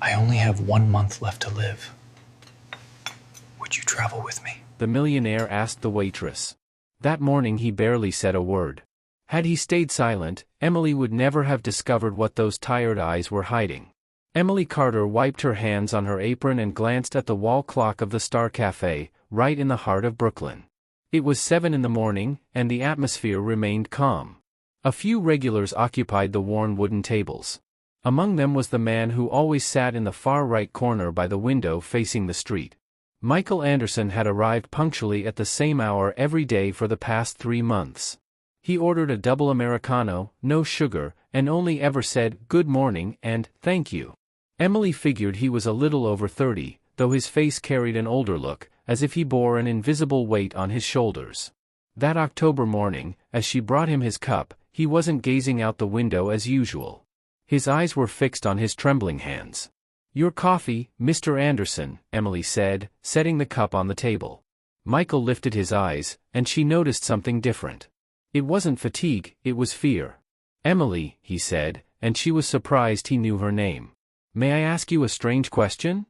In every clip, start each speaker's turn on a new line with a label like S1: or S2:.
S1: I only have 1 month left to live. Would you travel with me?
S2: The millionaire asked the waitress. That morning he barely said a word. Had he stayed silent, Emily would never have discovered what those tired eyes were hiding. Emily Carter wiped her hands on her apron and glanced at the wall clock of the Star Cafe, right in the heart of Brooklyn. It was 7 in the morning, and the atmosphere remained calm. A few regulars occupied the worn wooden tables. Among them was the man who always sat in the far right corner by the window facing the street. Michael Anderson had arrived punctually at the same hour every day for the past 3 months. He ordered a double Americano, no sugar, and only ever said, "Good morning," and "Thank you." Emily figured he was a little over 30, though his face carried an older look, as if he bore an invisible weight on his shoulders. That October morning, as she brought him his cup, he wasn't gazing out the window as usual. His eyes were fixed on his trembling hands. "Your coffee, Mr. Anderson," Emily said, setting the cup on the table. Michael lifted his eyes, and she noticed something different. It wasn't fatigue, it was fear. "Emily," he said, and she was surprised he knew her name. "May I ask you a strange question?"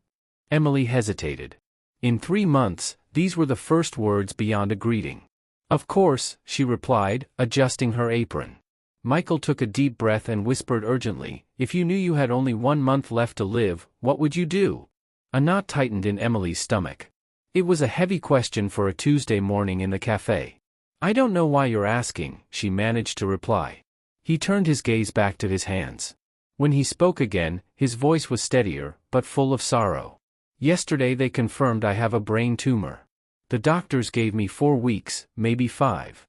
S2: Emily hesitated. In 3 months, these were the first words beyond a greeting. "Of course," she replied, adjusting her apron. Michael took a deep breath and whispered urgently, "If you knew you had only 1 month left to live, what would you do?" A knot tightened in Emily's stomach. It was a heavy question for a Tuesday morning in the cafe. "I don't know why you're asking," she managed to reply. He turned his gaze back to his hands. When he spoke again, his voice was steadier, but full of sorrow. "Yesterday they confirmed I have a brain tumor. The doctors gave me 4 weeks, maybe 5.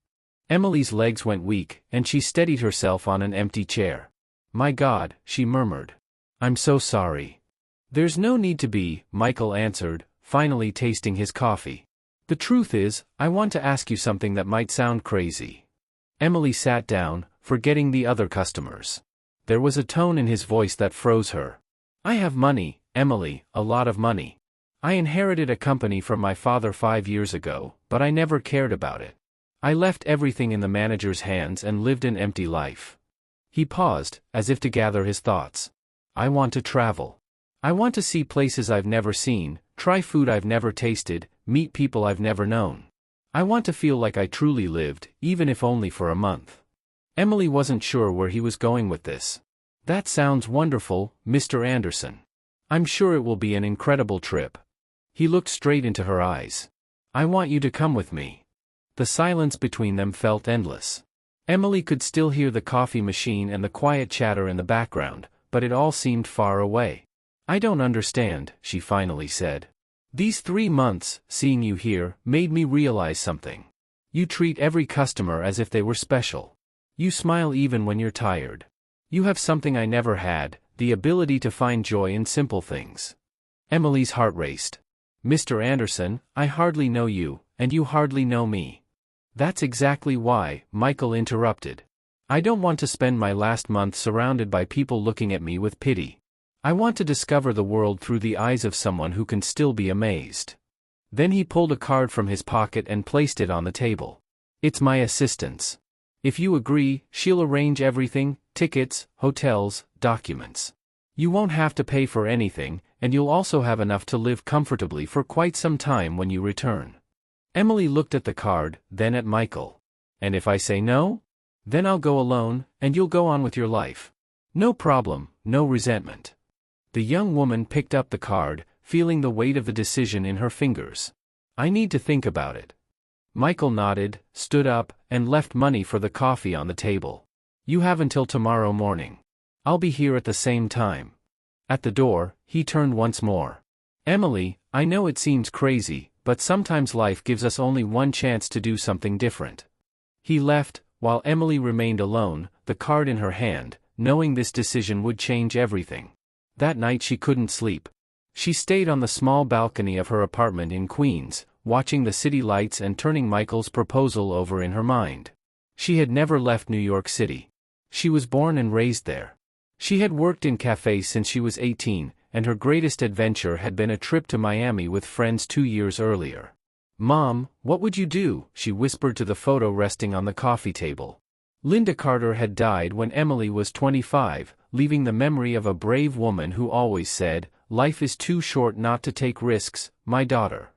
S2: Emily's legs went weak, and she steadied herself on an empty chair. "My God," she murmured. "I'm so sorry." "There's no need to be," Michael answered, finally tasting his coffee. "The truth is, I want to ask you something that might sound crazy." Emily sat down, forgetting the other customers. There was a tone in his voice that froze her. "I have money, Emily, a lot of money. I inherited a company from my father 5 years ago, but I never cared about it. I left everything in the manager's hands and lived an empty life." He paused, as if to gather his thoughts. "I want to travel. I want to see places I've never seen, try food I've never tasted, meet people I've never known. I want to feel like I truly lived, even if only for a month." Emily wasn't sure where he was going with this. "That sounds wonderful, Mr. Anderson. I'm sure it will be an incredible trip." He looked straight into her eyes. "I want you to come with me." The silence between them felt endless. Emily could still hear the coffee machine and the quiet chatter in the background, but it all seemed far away. "I don't understand," she finally said. "These 3 months, seeing you here, made me realize something. You treat every customer as if they were special. You smile even when you're tired. You have something I never had, the ability to find joy in simple things." Emily's heart raced. "Mr. Anderson, I hardly know you, and you hardly know me." "That's exactly why," Michael interrupted. "I don't want to spend my last month surrounded by people looking at me with pity. I want to discover the world through the eyes of someone who can still be amazed." Then he pulled a card from his pocket and placed it on the table. "It's my assistant's. If you agree, she'll arrange everything, tickets, hotels, documents. You won't have to pay for anything, and you'll also have enough to live comfortably for quite some time when you return." Emily looked at the card, then at Michael. "And if I say no? Then I'll go alone, and you'll go on with your life. No problem, no resentment." The young woman picked up the card, feeling the weight of the decision in her fingers. "I need to think about it." Michael nodded, stood up, and left money for the coffee on the table. "You have until tomorrow morning. I'll be here at the same time." At the door, he turned once more. "Emily, I know it seems crazy, but sometimes life gives us only one chance to do something different." He left, while Emily remained alone, the card in her hand, knowing this decision would change everything. That night she couldn't sleep. She stayed on the small balcony of her apartment in Queens, watching the city lights and turning Michael's proposal over in her mind. She had never left New York City. She was born and raised there. She had worked in cafes since she was 18, and her greatest adventure had been a trip to Miami with friends 2 years earlier. "Mom, what would you do?" she whispered to the photo resting on the coffee table. Linda Carter had died when Emily was 25, leaving the memory of a brave woman who always said, life is too short not to take risks, my daughter.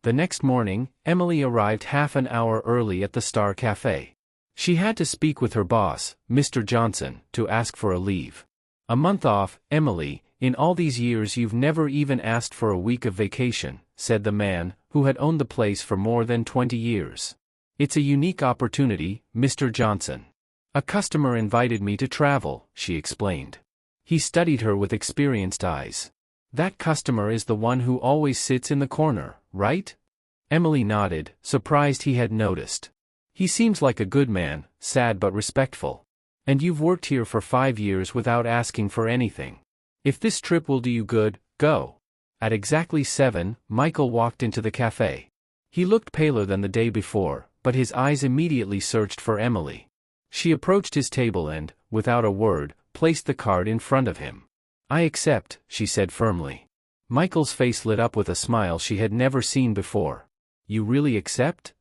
S2: The next morning, Emily arrived half an hour early at the Star Cafe. She had to speak with her boss, Mr. Johnson, to ask for a leave. A month off, Emily, in all these years you've never even asked for a week of vacation, said the man, who had owned the place for more than 20 years. It's a unique opportunity, Mr. Johnson. A customer invited me to travel, she explained. He studied her with experienced eyes. That customer is the one who always sits in the corner, right? Emily nodded, surprised he had noticed. He seems like a good man, sad but respectful. And you've worked here for 5 years without asking for anything. If this trip will do you good, go. At exactly 7, Michael walked into the cafe. He looked paler than the day before, but his eyes immediately searched for Emily. She approached his table and, without a word, placed the card in front of him. I accept, she said firmly. Michael's face lit up with a smile she had never seen before. You really accept?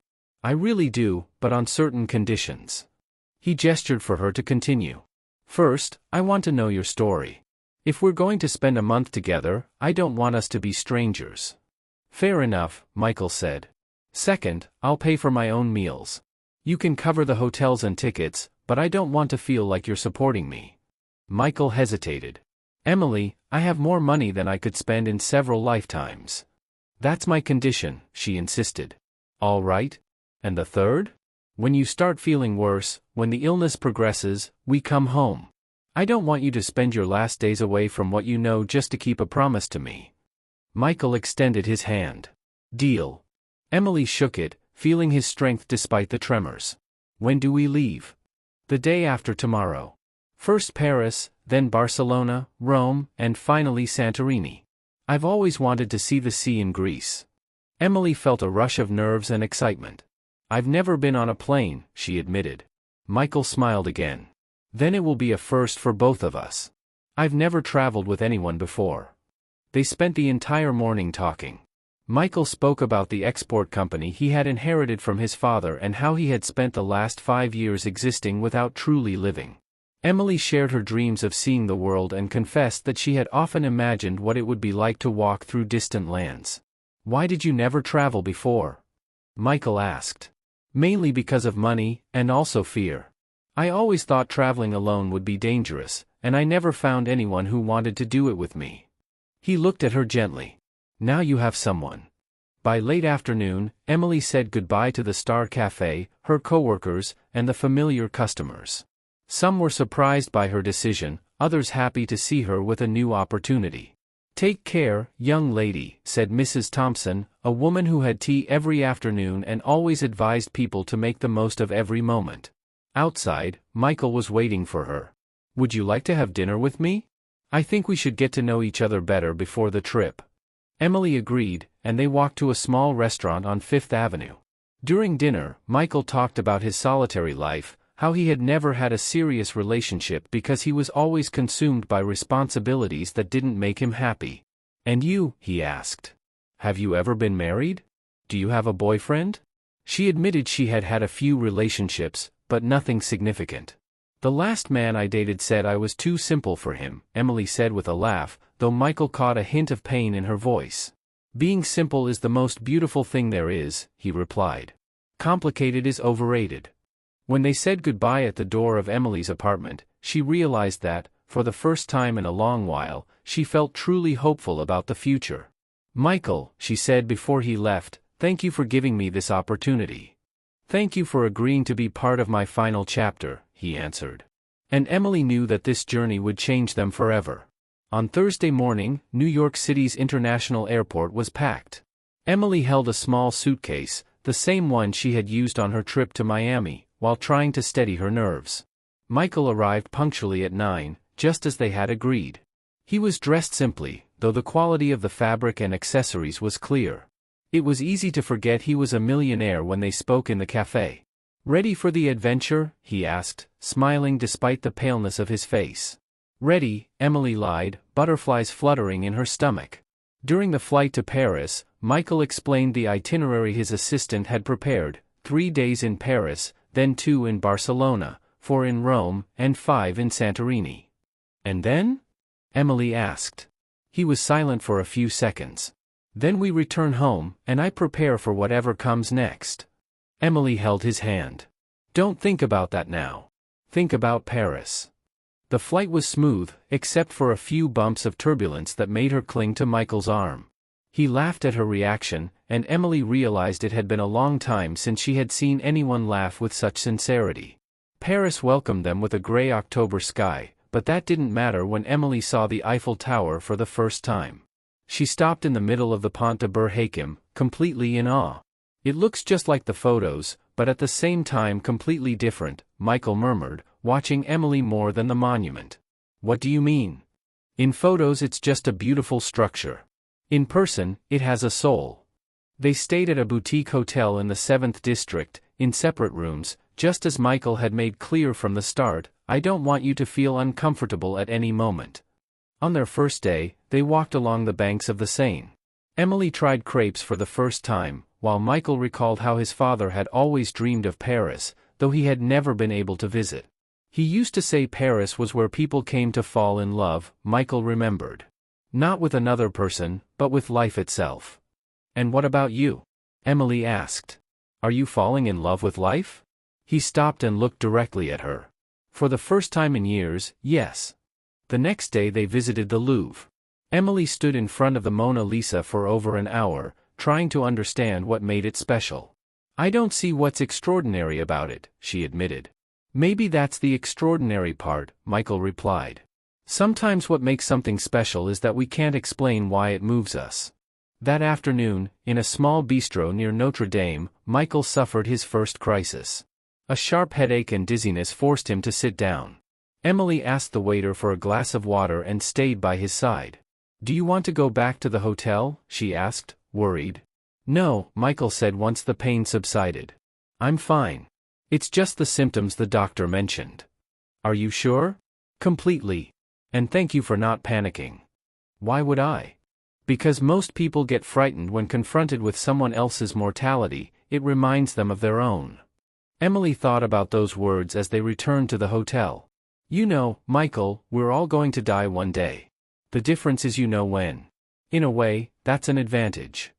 S2: I really do, but on certain conditions. He gestured for her to continue. First, I want to know your story. If we're going to spend a month together, I don't want us to be strangers. Fair enough, Michael said. Second, I'll pay for my own meals. You can cover the hotels and tickets, but I don't want to feel like you're supporting me. Michael hesitated. Emily, I have more money than I could spend in several lifetimes. That's my condition, she insisted. All right. And the third? When you start feeling worse, when the illness progresses, we come home. I don't want you to spend your last days away from what you know just to keep a promise to me. Michael extended his hand. Deal. Emily shook it, feeling his strength despite the tremors. When do we leave? The day after tomorrow. First Paris, then Barcelona, Rome, and finally Santorini. I've always wanted to see the sea in Greece. Emily felt a rush of nerves and excitement. I've never been on a plane, she admitted. Michael smiled again. Then it will be a first for both of us. I've never traveled with anyone before. They spent the entire morning talking. Michael spoke about the export company he had inherited from his father and how he had spent the last 5 years existing without truly living. Emily shared her dreams of seeing the world and confessed that she had often imagined what it would be like to walk through distant lands. Why did you never travel before? Michael asked. Mainly because of money, and also fear. I always thought traveling alone would be dangerous, and I never found anyone who wanted to do it with me. He looked at her gently. Now you have someone. By late afternoon, Emily said goodbye to the Star Cafe, her coworkers, and the familiar customers. Some were surprised by her decision, others happy to see her with a new opportunity. Take care, young lady, said Mrs. Thompson, a woman who had tea every afternoon and always advised people to make the most of every moment. Outside, Michael was waiting for her. Would you like to have dinner with me? I think we should get to know each other better before the trip. Emily agreed, and they walked to a small restaurant on Fifth Avenue. During dinner, Michael talked about his solitary life, how he had never had a serious relationship because he was always consumed by responsibilities that didn't make him happy. And you, he asked. Have you ever been married? Do you have a boyfriend? She admitted she had had a few relationships, but nothing significant. The last man I dated said I was too simple for him, Emily said with a laugh, though Michael caught a hint of pain in her voice. Being simple is the most beautiful thing there is, he replied. Complicated is overrated. When they said goodbye at the door of Emily's apartment, she realized that, for the first time in a long while, she felt truly hopeful about the future. Michael, she said before he left, thank you for giving me this opportunity. Thank you for agreeing to be part of my final chapter, he answered. And Emily knew that this journey would change them forever. On Thursday morning, New York City's international airport was packed. Emily held a small suitcase, the same one she had used on her trip to Miami, while trying to steady her nerves. Michael arrived punctually at 9, just as they had agreed. He was dressed simply, though the quality of the fabric and accessories was clear. It was easy to forget he was a millionaire when they spoke in the cafe. Ready for the adventure? He asked, smiling despite the paleness of his face. Ready, Emily lied, butterflies fluttering in her stomach. During the flight to Paris, Michael explained the itinerary his assistant had prepared: 3 days in Paris, then 2 in Barcelona, 4 in Rome, and 5 in Santorini. And then? Emily asked. He was silent for a few seconds. Then we return home, and I prepare for whatever comes next. Emily held his hand. Don't think about that now. Think about Paris. The flight was smooth, except for a few bumps of turbulence that made her cling to Michael's arm. He laughed at her reaction, and Emily realized it had been a long time since she had seen anyone laugh with such sincerity. Paris welcomed them with a gray October sky, but that didn't matter when Emily saw the Eiffel Tower for the first time. She stopped in the middle of the Pont de Berhakim, completely in awe. It looks just like the photos, but at the same time completely different, Michael murmured, watching Emily more than the monument. What do you mean? In photos it's just a beautiful structure. In person, it has a soul. They stayed at a boutique hotel in the 7th district, in separate rooms, just as Michael had made clear from the start, I don't want you to feel uncomfortable at any moment. On their first day, they walked along the banks of the Seine. Emily tried crepes for the first time, while Michael recalled how his father had always dreamed of Paris, though he had never been able to visit. He used to say Paris was where people came to fall in love, Michael remembered. Not with another person, but with life itself. And what about you? Emily asked. Are you falling in love with life? He stopped and looked directly at her. For the first time in years, yes. The next day they visited the Louvre. Emily stood in front of the Mona Lisa for over an hour, trying to understand what made it special. I don't see what's extraordinary about it, she admitted. Maybe that's the extraordinary part, Michael replied. Sometimes what makes something special is that we can't explain why it moves us. That afternoon, in a small bistro near Notre Dame, Michael suffered his first crisis. A sharp headache and dizziness forced him to sit down. Emily asked the waiter for a glass of water and stayed by his side. Do you want to go back to the hotel? She asked, worried. No, Michael said once the pain subsided. I'm fine. It's just the symptoms the doctor mentioned. Are you sure? Completely. And thank you for not panicking. Why would I? Because most people get frightened when confronted with someone else's mortality, it reminds them of their own. Emily thought about those words as they returned to the hotel. You know, Michael, we're all going to die one day. The difference is you know when. In a way, that's an advantage.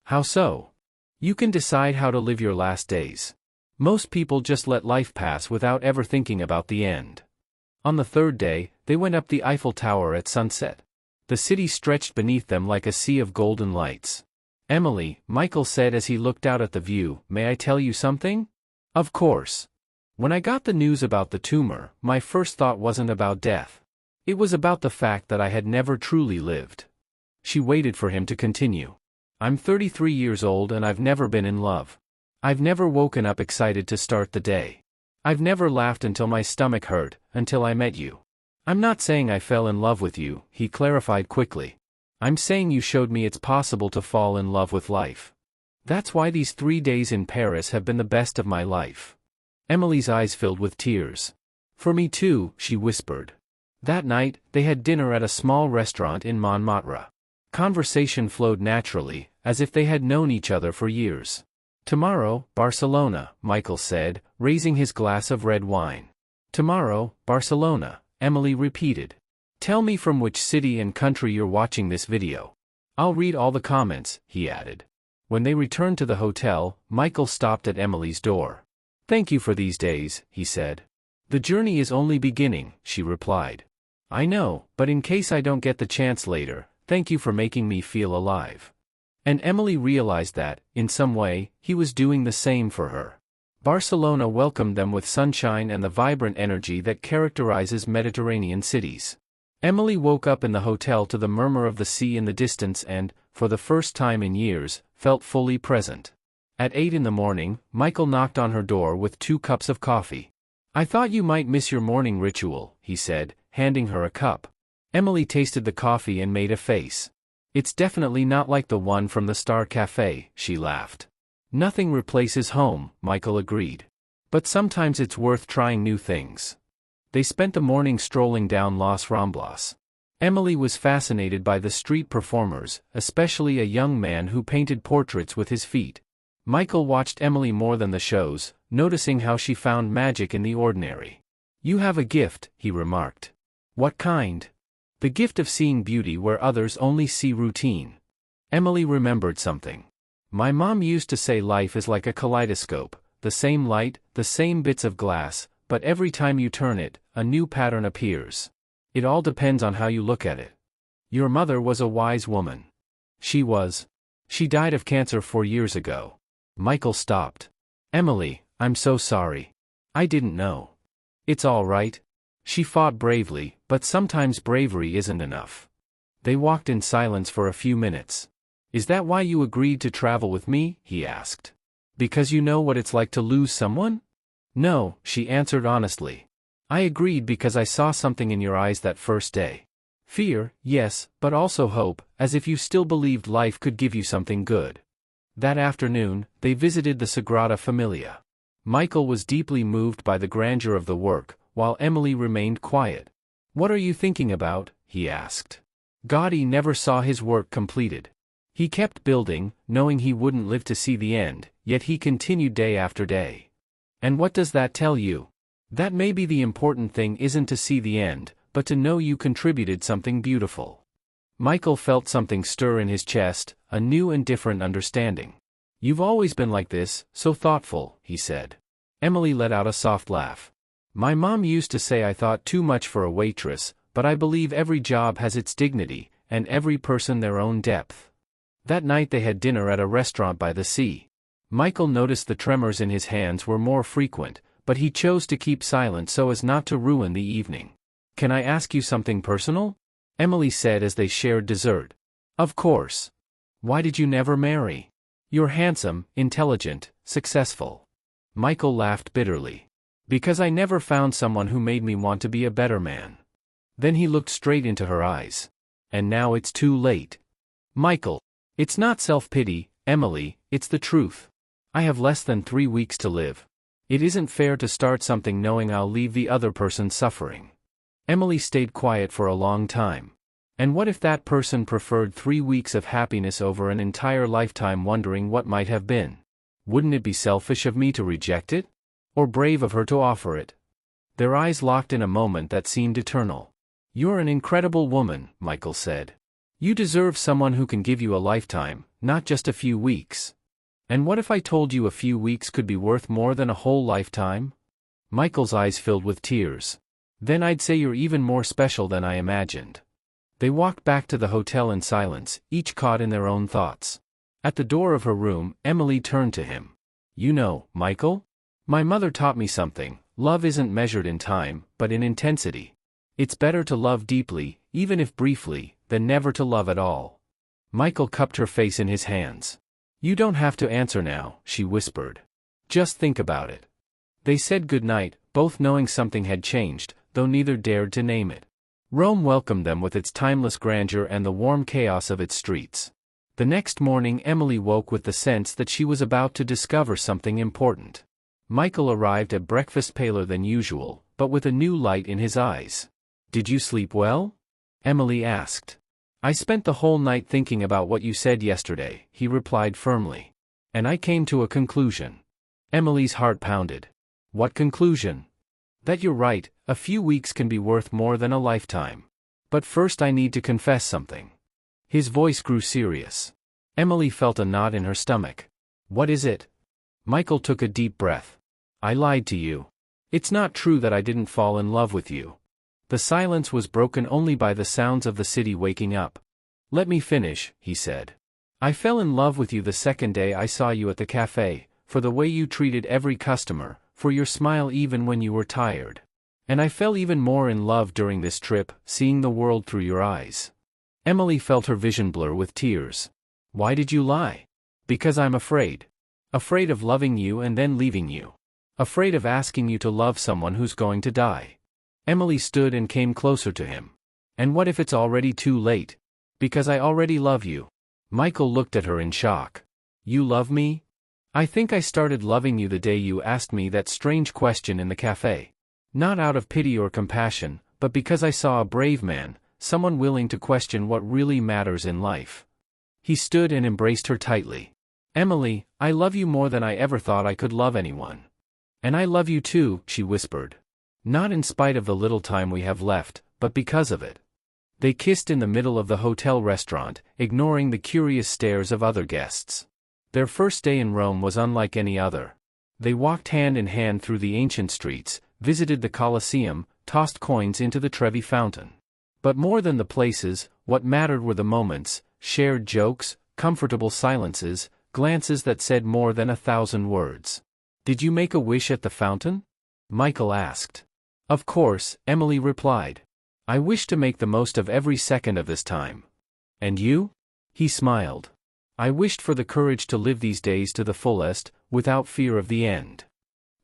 S2: How so? You can decide how to live your last days. Most people just let life pass without ever thinking about the end. On the third day, they went up the Eiffel Tower at sunset. The city stretched beneath them like a sea of golden lights. Emily, Michael said as he looked out at the view, may I tell you something? Of course. When I got the news about the tumor, my first thought wasn't about death. It was about the fact that I had never truly lived. She waited for him to continue. I'm 33 years old and I've never been in love. I've never woken up excited to start the day. I've never laughed until my stomach hurt, until I met you. I'm not saying I fell in love with you, he clarified quickly. I'm saying you showed me it's possible to fall in love with life. That's why these 3 days in Paris have been the best of my life. Emily's eyes filled with tears. For me too, she whispered. That night, they had dinner at a small restaurant in Montmartre. Conversation flowed naturally, as if they had known each other for years. Tomorrow, Barcelona, Michael said, raising his glass of red wine. Tomorrow, Barcelona, Emily repeated. Tell me from which city and country you're watching this video. I'll read all the comments, he added. When they returned to the hotel, Michael stopped at Emily's door. Thank you for these days, he said. The journey is only beginning, she replied. I know, but in case I don't get the chance later, thank you for making me feel alive. And Emily realized that, in some way, he was doing the same for her. Barcelona welcomed them with sunshine and the vibrant energy that characterizes Mediterranean cities. Emily woke up in the hotel to the murmur of the sea in the distance and, for the first time in years, felt fully present. At 8 in the morning, Michael knocked on her door with 2 cups of coffee. I thought you might miss your morning ritual, he said, handing her a cup. Emily tasted the coffee and made a face. It's definitely not like the one from the Star Cafe, she laughed. Nothing replaces home, Michael agreed. But sometimes it's worth trying new things. They spent the morning strolling down Los Ramblas. Emily was fascinated by the street performers, especially a young man who painted portraits with his feet. Michael watched Emily more than the shows, noticing how she found magic in the ordinary. You have a gift, he remarked. What kind? The gift of seeing beauty where others only see routine. Emily remembered something. My mom used to say life is like a kaleidoscope, the same light, the same bits of glass, but every time you turn it, a new pattern appears. It all depends on how you look at it. Your mother was a wise woman. She was. She died of cancer 4 years ago. Michael stopped. Emily, I'm so sorry. I didn't know. It's all right. She fought bravely, but sometimes bravery isn't enough. They walked in silence for a few minutes. Is that why you agreed to travel with me? He asked. Because you know what it's like to lose someone? No, she answered honestly. I agreed because I saw something in your eyes that first day. Fear, yes, but also hope, as if you still believed life could give you something good. That afternoon, they visited the Sagrada Familia. Michael was deeply moved by the grandeur of the work, while Emily remained quiet. What are you thinking about? He asked. Gaudi never saw his work completed. He kept building, knowing he wouldn't live to see the end, yet he continued day after day. And what does that tell you? That maybe the important thing isn't to see the end, but to know you contributed something beautiful. Michael felt something stir in his chest, a new and different understanding. You've always been like this, so thoughtful, he said. Emily let out a soft laugh. My mom used to say I thought too much for a waitress, but I believe every job has its dignity, and every person their own depth. That night they had dinner at a restaurant by the sea. Michael noticed the tremors in his hands were more frequent, but he chose to keep silent so as not to ruin the evening. Can I ask you something personal? Emily said as they shared dessert. Of course. Why did you never marry? You're handsome, intelligent, successful. Michael laughed bitterly. Because I never found someone who made me want to be a better man. Then he looked straight into her eyes. And now it's too late. Michael. It's not self-pity, Emily, it's the truth. I have less than 3 weeks to live. It isn't fair to start something knowing I'll leave the other person suffering. Emily stayed quiet for a long time. And what if that person preferred 3 weeks of happiness over an entire lifetime wondering what might have been? Wouldn't it be selfish of me to reject it? Or brave of her to offer it? Their eyes locked in a moment that seemed eternal. You're an incredible woman, Michael said. You deserve someone who can give you a lifetime, not just a few weeks. And what if I told you a few weeks could be worth more than a whole lifetime? Michael's eyes filled with tears. Then I'd say you're even more special than I imagined. They walked back to the hotel in silence, each caught in their own thoughts. At the door of her room, Emily turned to him. You know, Michael? My mother taught me something. Love isn't measured in time, but in intensity. It's better to love deeply, even if briefly, than never to love at all. Michael cupped her face in his hands. You don't have to answer now, she whispered. Just think about it. They said goodnight, both knowing something had changed, though neither dared to name it. Rome welcomed them with its timeless grandeur and the warm chaos of its streets. The next morning Emily woke with the sense that she was about to discover something important. Michael arrived at breakfast paler than usual, but with a new light in his eyes. Did you sleep well? Emily asked. I spent the whole night thinking about what you said yesterday, he replied firmly. And I came to a conclusion. Emily's heart pounded. What conclusion? That you're right, a few weeks can be worth more than a lifetime. But first I need to confess something. His voice grew serious. Emily felt a knot in her stomach. What is it? Michael took a deep breath. I lied to you. It's not true that I didn't fall in love with you. The silence was broken only by the sounds of the city waking up. Let me finish, he said. I fell in love with you the second day I saw you at the cafe, for the way you treated every customer, for your smile even when you were tired. And I fell even more in love during this trip, seeing the world through your eyes. Emily felt her vision blur with tears. Why did you lie? Because I'm afraid. Afraid of loving you and then leaving you. Afraid of asking you to love someone who's going to die. Emily stood and came closer to him. And what if it's already too late? Because I already love you. Michael looked at her in shock. You love me? I think I started loving you the day you asked me that strange question in the cafe. Not out of pity or compassion, but because I saw a brave man, someone willing to question what really matters in life. He stood and embraced her tightly. Emily, I love you more than I ever thought I could love anyone. And I love you too, she whispered. Not in spite of the little time we have left, but because of it. They kissed in the middle of the hotel restaurant, ignoring the curious stares of other guests. Their first day in Rome was unlike any other. They walked hand in hand through the ancient streets, visited the Colosseum, tossed coins into the Trevi fountain. But more than the places, what mattered were the moments, shared jokes, comfortable silences, glances that said more than 1,000 words. "Did you make a wish at the fountain?" Michael asked. "Of course," Emily replied. "I wish to make the most of every second of this time." "And you?" He smiled. "I wished for the courage to live these days to the fullest, without fear of the end."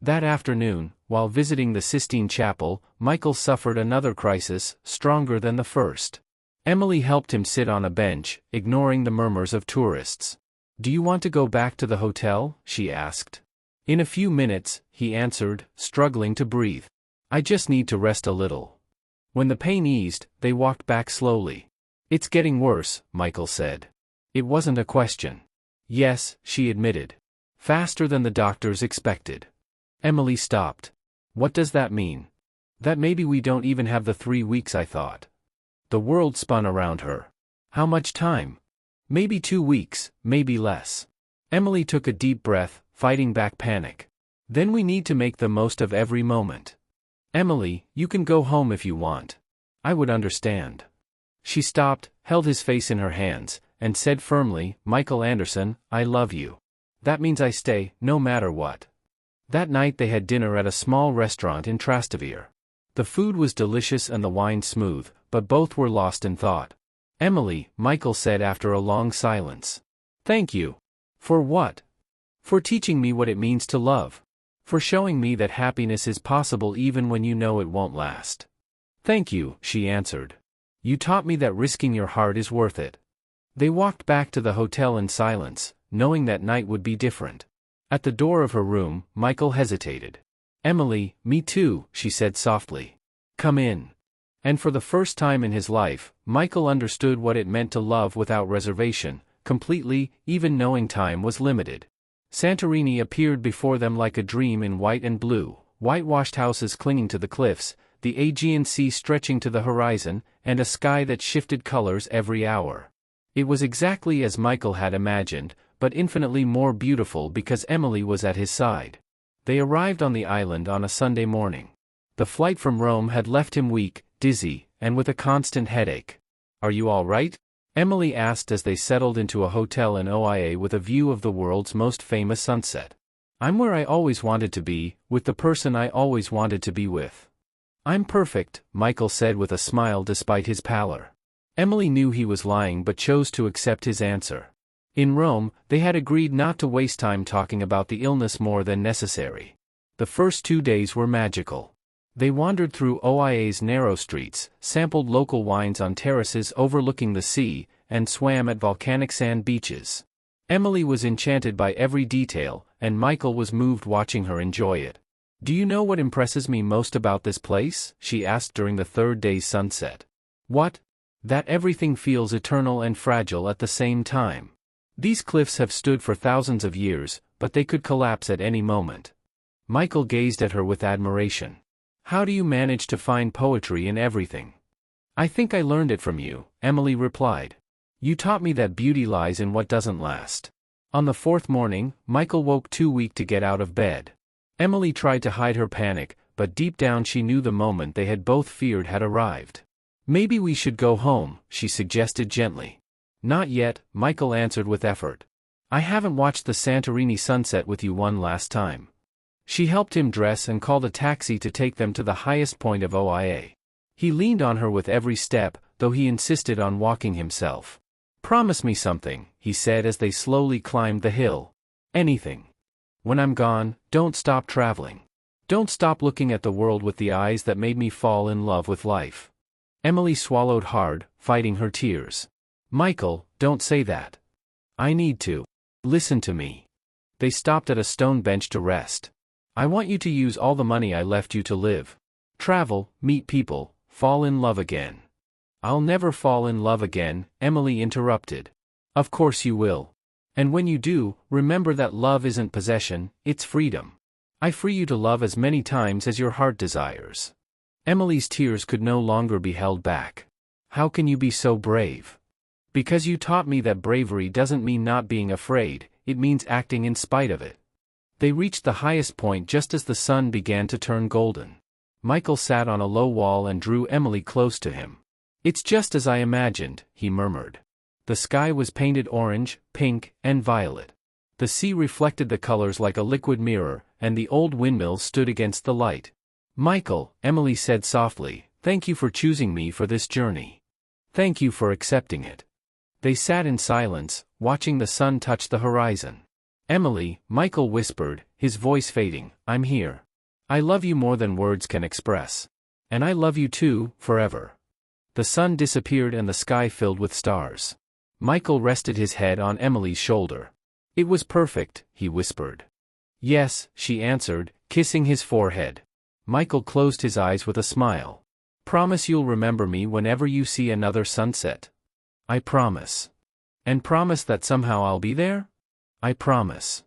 S2: That afternoon, while visiting the Sistine Chapel, Michael suffered another crisis, stronger than the first. Emily helped him sit on a bench, ignoring the murmurs of tourists. "Do you want to go back to the hotel?" she asked. "In a few minutes," he answered, struggling to breathe. "I just need to rest a little." When the pain eased, they walked back slowly. "It's getting worse," Michael said. It wasn't a question. "Yes," she admitted. "Faster than the doctors expected." Emily stopped. "What does that mean?" "That maybe we don't even have the 3 weeks I thought." The world spun around her. "How much time?" "Maybe 2 weeks, maybe less." Emily took a deep breath, fighting back panic. "Then we need to make the most of every moment." "Emily, you can go home if you want. I would understand." She stopped, held his face in her hands, and said firmly, "Michael Anderson, I love you. That means I stay, no matter what." That night they had dinner at a small restaurant in Trastevere. The food was delicious and the wine smooth, but both were lost in thought. "Emily," Michael said after a long silence. "Thank you." "For what?" "For teaching me what it means to love. For showing me that happiness is possible even when you know it won't last." "Thank you," she answered. "You taught me that risking your heart is worth it." They walked back to the hotel in silence, knowing that night would be different. At the door of her room, Michael hesitated. "Emily, me too," she said softly. "Come in." And for the first time in his life, Michael understood what it meant to love without reservation, completely, even knowing time was limited. Santorini appeared before them like a dream in white and blue, whitewashed houses clinging to the cliffs, the Aegean Sea stretching to the horizon, and a sky that shifted colors every hour. It was exactly as Michael had imagined, but infinitely more beautiful because Emily was at his side. They arrived on the island on a Sunday morning. The flight from Rome had left him weak, dizzy, and with a constant headache. "Are you all right?" Emily asked as they settled into a hotel in Oia with a view of the world's most famous sunset. "I'm where I always wanted to be, with the person I always wanted to be with." "I'm perfect," Michael said with a smile despite his pallor. Emily knew he was lying but chose to accept his answer. In Rome, they had agreed not to waste time talking about the illness more than necessary. The first 2 days were magical. They wandered through Oia's narrow streets, sampled local wines on terraces overlooking the sea, and swam at volcanic sand beaches. Emily was enchanted by every detail, and Michael was moved watching her enjoy it. "Do you know what impresses me most about this place?" she asked during the third day's sunset. "What?" "That everything feels eternal and fragile at the same time. These cliffs have stood for thousands of years, but they could collapse at any moment." Michael gazed at her with admiration. "How do you manage to find poetry in everything?" "I think I learned it from you," Emily replied. "You taught me that beauty lies in what doesn't last." On the fourth morning, Michael woke too weak to get out of bed. Emily tried to hide her panic, but deep down she knew the moment they had both feared had arrived. "Maybe we should go home," she suggested gently. "Not yet," Michael answered with effort. "I haven't watched the Santorini sunset with you one last time." She helped him dress and called a taxi to take them to the highest point of Oia. He leaned on her with every step, though he insisted on walking himself. "Promise me something," he said as they slowly climbed the hill. "Anything. When I'm gone, don't stop traveling. Don't stop looking at the world with the eyes that made me fall in love with life." Emily swallowed hard, fighting her tears. "Michael, don't say that. I need to. Listen to me." They stopped at a stone bench to rest. "I want you to use all the money I left you to live. Travel, meet people, fall in love again." "I'll never fall in love again," Emily interrupted. "Of course you will. And when you do, remember that love isn't possession, it's freedom. I free you to love as many times as your heart desires." Emily's tears could no longer be held back. How can you be so brave? Because you taught me that bravery doesn't mean not being afraid, it means acting in spite of it. They reached the highest point just as the sun began to turn golden. Michael sat on a low wall and drew Emily close to him. "It's just as I imagined," he murmured. The sky was painted orange, pink, and violet. The sea reflected the colors like a liquid mirror, and the old windmills stood against the light. "Michael," Emily said softly, "thank you for choosing me for this journey. Thank you for accepting it." They sat in silence, watching the sun touch the horizon. "Emily," Michael whispered, his voice fading, "I'm here. I love you more than words can express. And I love you too, forever." The sun disappeared and the sky filled with stars. Michael rested his head on Emily's shoulder. "It was perfect," he whispered. "Yes," she answered, kissing his forehead. Michael closed his eyes with a smile. "Promise you'll remember me whenever you see another sunset." "I promise." "And promise that somehow I'll be there?" "I promise."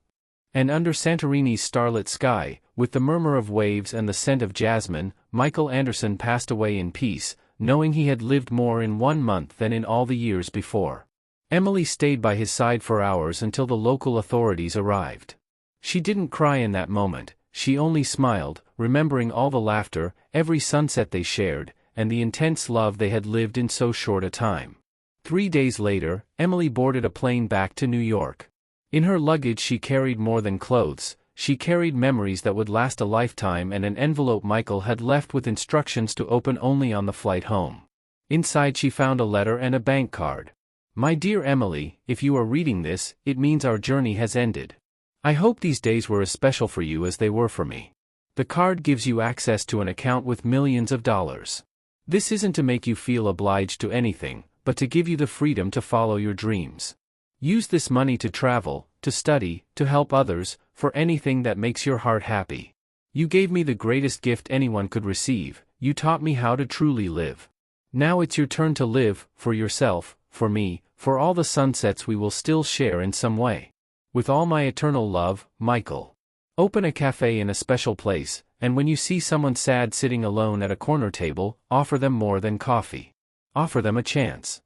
S2: And under Santorini's starlit sky, with the murmur of waves and the scent of jasmine, Michael Anderson passed away in peace, knowing he had lived more in 1 month than in all the years before. Emily stayed by his side for hours until the local authorities arrived. She didn't cry in that moment, she only smiled, remembering all the laughter, every sunset they shared, and the intense love they had lived in so short a time. 3 days later, Emily boarded a plane back to New York. In her luggage she carried more than clothes, she carried memories that would last a lifetime and an envelope Michael had left with instructions to open only on the flight home. Inside she found a letter and a bank card. "My dear Emily, if you are reading this, it means our journey has ended. I hope these days were as special for you as they were for me. The card gives you access to an account with millions of dollars. This isn't to make you feel obliged to anything, but to give you the freedom to follow your dreams. Use this money to travel, to study, to help others, for anything that makes your heart happy. You gave me the greatest gift anyone could receive, you taught me how to truly live. Now it's your turn to live, for yourself, for me, for all the sunsets we will still share in some way. With all my eternal love, Michael." Open a cafe in a special place, and when you see someone sad sitting alone at a corner table, offer them more than coffee. Offer them a chance.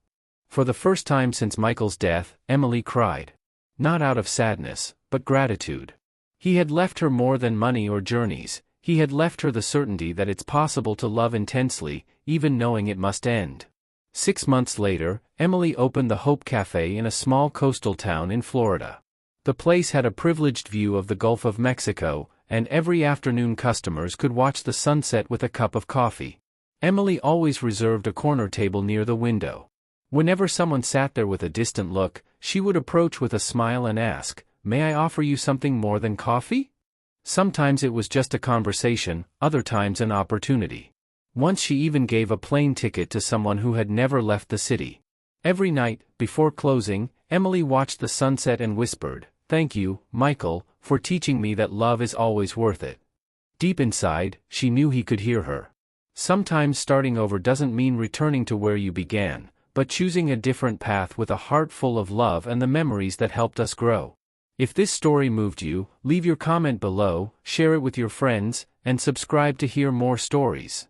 S2: For the first time since Michael's death, Emily cried. Not out of sadness, but gratitude. He had left her more than money or journeys, he had left her the certainty that it's possible to love intensely, even knowing it must end. 6 months later, Emily opened the Hope Cafe in a small coastal town in Florida. The place had a privileged view of the Gulf of Mexico, and every afternoon customers could watch the sunset with a cup of coffee. Emily always reserved a corner table near the window. Whenever someone sat there with a distant look, she would approach with a smile and ask, "May I offer you something more than coffee?" Sometimes it was just a conversation, other times an opportunity. Once she even gave a plane ticket to someone who had never left the city. Every night, before closing, Emily watched the sunset and whispered, "Thank you, Michael, for teaching me that love is always worth it." Deep inside, she knew he could hear her. Sometimes starting over doesn't mean returning to where you began, but choosing a different path with a heart full of love and the memories that helped us grow. If this story moved you, leave your comment below, share it with your friends, and subscribe to hear more stories.